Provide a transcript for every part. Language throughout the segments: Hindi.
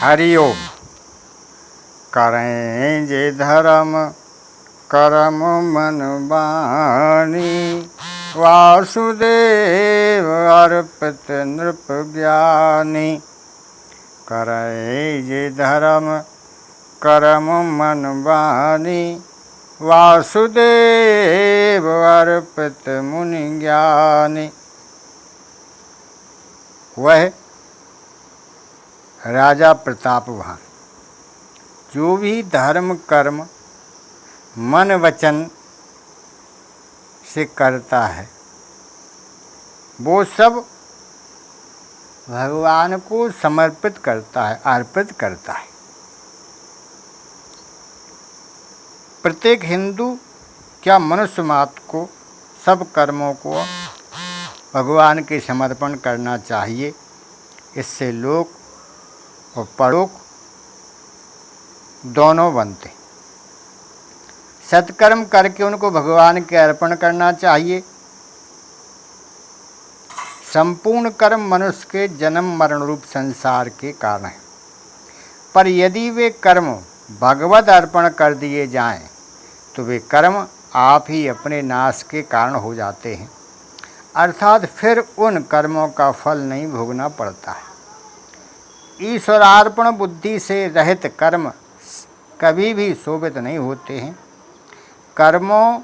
हरि ओम। करें जे धर्म करम मन बानी, वासुदेव अर्पित नृप ज्ञानी। करें जे धर्म करम मन बानी, वासुदेव अर्पित मुनि ज्ञानी। वह राजा प्रतापवान जो भी धर्म कर्म मन वचन से करता है, वो सब भगवान को समर्पित करता है, अर्पित करता है। प्रत्येक हिंदू क्या मनुष्य मात्र को सब कर्मों को भगवान के समर्पण करना चाहिए। इससे लोक और परलोक दोनों बनते। सत्कर्म करके उनको भगवान के अर्पण करना चाहिए। संपूर्ण कर्म मनुष्य के जन्म मरण रूप संसार के कारण है, पर यदि वे कर्म भगवत अर्पण कर दिए जाएं, तो वे कर्म आप ही अपने नाश के कारण हो जाते हैं, अर्थात फिर उन कर्मों का फल नहीं भोगना पड़ता है। ईश्वरार्पण बुद्धि से रहित कर्म कभी भी शोभित नहीं होते हैं। कर्मों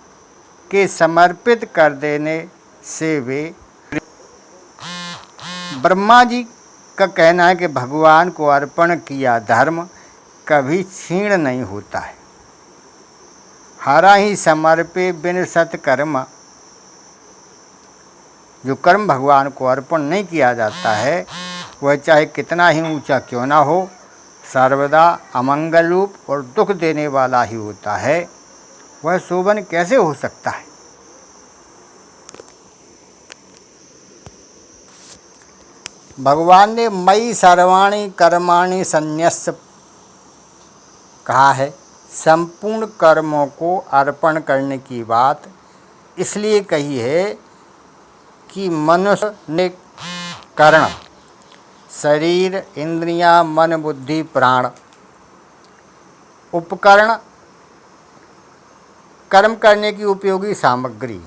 के समर्पित कर देने से वे, ब्रह्मा जी का कहना है कि भगवान को अर्पण किया धर्म कभी क्षीण नहीं होता है। हरा ही समर्पे बिन सत्कर्म, जो कर्म भगवान को अर्पण नहीं किया जाता है, वह चाहे कितना ही ऊंचा क्यों ना हो, सर्वदा अमंगल रूप और दुख देने वाला ही होता है। वह शोभन कैसे हो सकता है। भगवान ने मयि सर्वाणि कर्माणि संन्यस्य कहा है। संपूर्ण कर्मों को अर्पण करने की बात इसलिए कही है कि मनुष्य ने करण, शरीर, इंद्रियां, मन, बुद्धि, प्राण, उपकरण, कर्म करने की उपयोगी सामग्री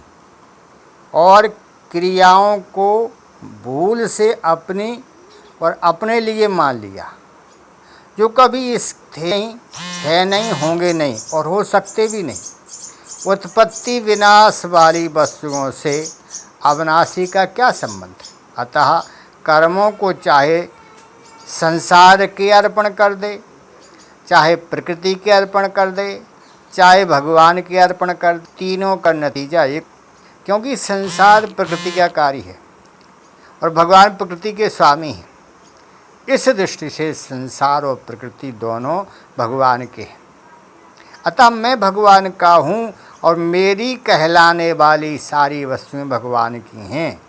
और क्रियाओं को भूल से अपनी और अपने लिए मान लिया, जो कभी थे नहीं, है नहीं, होंगे नहीं और हो सकते भी नहीं। उत्पत्ति विनाश वाली वस्तुओं से अविनाशी का क्या संबंध। अतः कर्मों को चाहे संसार के अर्पण कर दे, चाहे प्रकृति के अर्पण कर दे, चाहे भगवान के अर्पण कर, तीनों का नतीजा एक, क्योंकि संसार प्रकृति का कार्य है और भगवान प्रकृति के स्वामी हैं। इस दृष्टि से संसार और प्रकृति दोनों भगवान के हैं। अतः मैं भगवान का हूँ और मेरी कहलाने वाली सारी वस्तुएं भगवान की हैं।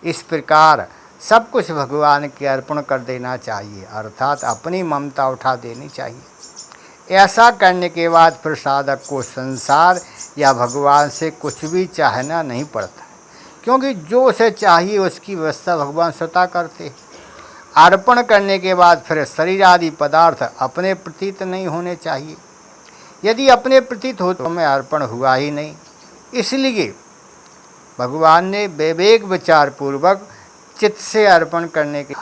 इस प्रकार सब कुछ भगवान के अर्पण कर देना चाहिए, अर्थात अपनी ममता उठा देनी चाहिए। ऐसा करने के बाद फिर साधक को संसार या भगवान से कुछ भी चाहना नहीं पड़ता, क्योंकि जो उसे चाहिए उसकी व्यवस्था भगवान स्वतः करते हैं। अर्पण करने के बाद फिर शरीर आदि पदार्थ अपने प्रतीत नहीं होने चाहिए। यदि अपने प्रतीत हो तो हमें अर्पण हुआ ही नहीं। इसलिए भगवान ने विवेक विचार पूर्वक चित्त से अर्पण करने के,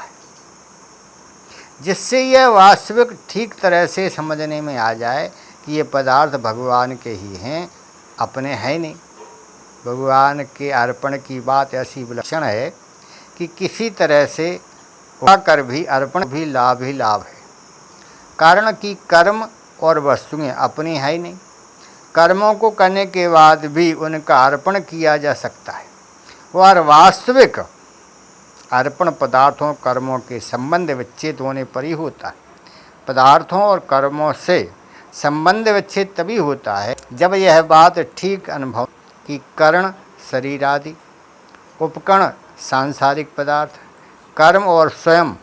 जिससे यह वास्तविक ठीक तरह से समझने में आ जाए कि ये पदार्थ भगवान के ही हैं, अपने हैं नहीं। भगवान के अर्पण की बात ऐसी विलक्षण है कि किसी तरह से कर भी अर्पण भी लाभ ही लाभ है, कारण कि कर्म और वस्तुएं अपनी है ही नहीं। कर्मों को करने के बाद भी उनका अर्पण किया जा सकता है, और वास्तविक अर्पण पदार्थों कर्मों के संबंध विच्छेद होने पर ही होता है। पदार्थों और कर्मों से संबंध विच्छेद तभी होता है जब यह बात ठीक अनुभव कि करण शरीर आदि, उपकरण सांसारिक पदार्थ, कर्म और स्वयं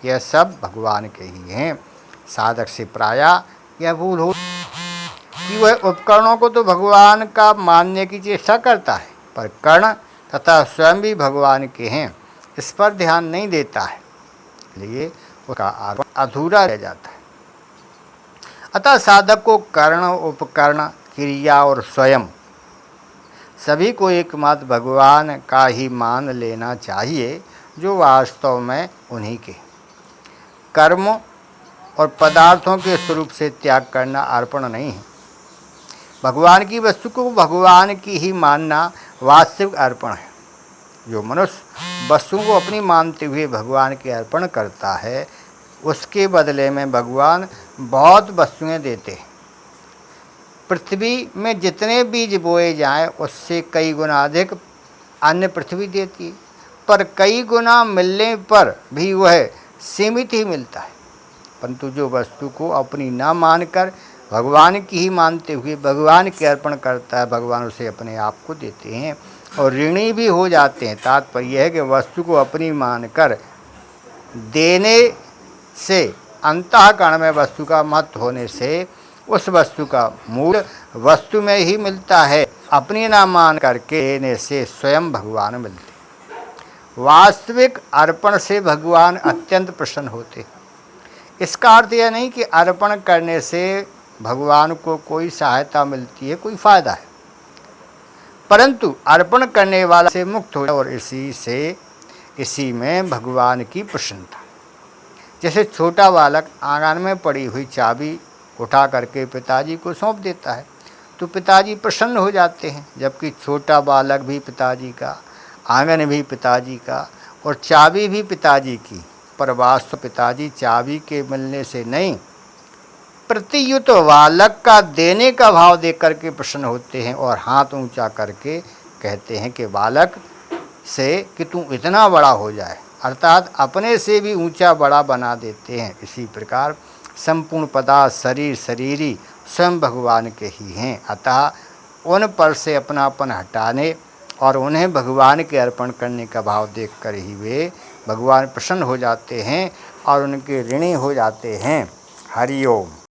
यह सब भगवान के ही हैं। साधक से प्रायः यह भूल हो कि वह उपकरणों को तो भगवान का मानने की चेष्टा करता है, पर कर्ण तथा स्वयं भी भगवान के हैं, इस पर ध्यान नहीं देता है, इसलिए उसका अर्पण अधूरा रह जाता है। अतः साधक को कर्ण, उपकरण, क्रिया और स्वयं सभी को एकमात्र भगवान का ही मान लेना चाहिए, जो वास्तव में उन्हीं के कर्म और पदार्थों के स्वरूप से त्याग करना अर्पण नहीं है। भगवान की वस्तु को भगवान की ही मानना वास्तविक अर्पण है। जो मनुष्य वस्तुओं को अपनी मानते हुए भगवान के अर्पण करता है, उसके बदले में भगवान बहुत वस्तुएं देते हैं। पृथ्वी में जितने बीज बोए जाएं, उससे कई गुना अधिक अन्य पृथ्वी देती है, पर कई गुना मिलने पर भी वह सीमित ही मिलता है। परंतु जो वस्तु को अपनी ना मानकर भगवान की ही मानते हुए भगवान के अर्पण करता है, भगवान उसे अपने आप को देते हैं और ऋणी भी हो जाते हैं। तात्पर्य है कि वस्तु को अपनी मानकर देने से अंतःकरण में वस्तु का महत्व होने से उस वस्तु का मूल वस्तु में ही मिलता है। अपनी ना मान करके देने से स्वयं भगवान मिलते। वास्तविक अर्पण से भगवान अत्यंत प्रसन्न होते। इसका अर्थ यह नहीं कि अर्पण करने से भगवान को कोई सहायता मिलती है, कोई फायदा है, परंतु अर्पण करने वाला से मुक्त हो और इसी में भगवान की प्रसन्नता। जैसे छोटा बालक आंगन में पड़ी हुई चाबी उठा करके पिताजी को सौंप देता है तो पिताजी प्रसन्न हो जाते हैं, जबकि छोटा बालक भी पिताजी का, आंगन भी पिताजी का और चाबी भी पिताजी की, पर वास्तव पिताजी चाबी के मिलने से नहीं, प्रतियुत बालक का देने का भाव देख करके प्रसन्न होते हैं और हाथ ऊंचा करके कहते हैं कि बालक से कि तू इतना बड़ा हो जाए, अर्थात अपने से भी ऊंचा बड़ा बना देते हैं। इसी प्रकार संपूर्ण पदार्थ शरीर शरीरी स्वयं भगवान के ही हैं। अतः उन पर से अपनापन हटाने और उन्हें भगवान के अर्पण करने का भाव देखकर ही वे भगवान प्रसन्न हो जाते हैं और उनके ऋणी हो जाते हैं। हरि ओम।